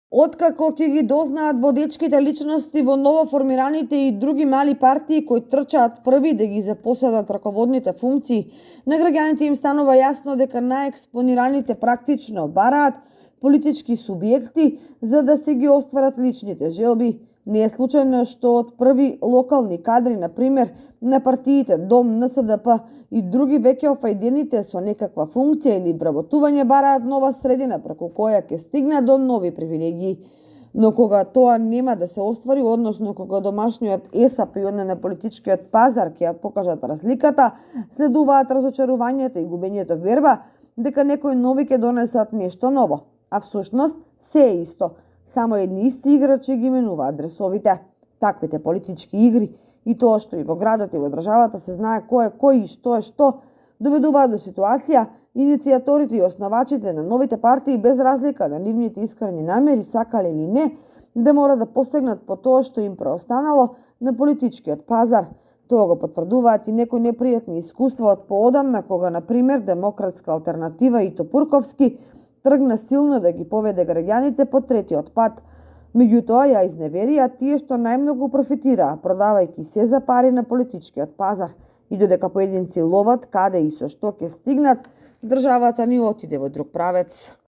Откако ќе ги дознаат водечките личности во новоформираните и други мали партии кои трчаат први да ги запоседат раководните функции, на граѓаните им станува јасно дека најекспонираните практично бараат политички субјекти за да се ги остварат личните желби. Не е случајно што од први локални кадри, на пример, на партиите Дом, НСДП и други веќе офајдените со некаква функција или вработување бараат нова средина преку која ќе стигнат до нови привилегии. Но кога тоа нема да се оствари, односно кога домашниот ЕСАП и на политичкиот пазар ќе ја покажат разликата, следуваат разочарувањето и губењето верба дека некои нови ќе донесат нешто ново, а всушност се е исто. Само едни исти играчи ги менуваат дресовите. Таквите политички игри и тоа што и во градот и во државата се знае кој е кој и што е што, доведуваат до ситуација иницијаторите и основачите на новите партии без разлика на нивните искрени намери, сакале или не, да мора да постигнат по тоа што им преостанало на политичкиот пазар. Тоа го потврдуваат и некои непријатни искуства од поодамна, кога, на пример, Демократска алтернатива и Топурковски тргна силно да ги поведе граѓаните по третиот пат. Меѓутоа ја изневерија тие што најмногу профитираа, продавајќи се за пари на политичкиот пазар. И додека поединци ловат каде и со што ќе стигнат, државата ни отиде во друг правец.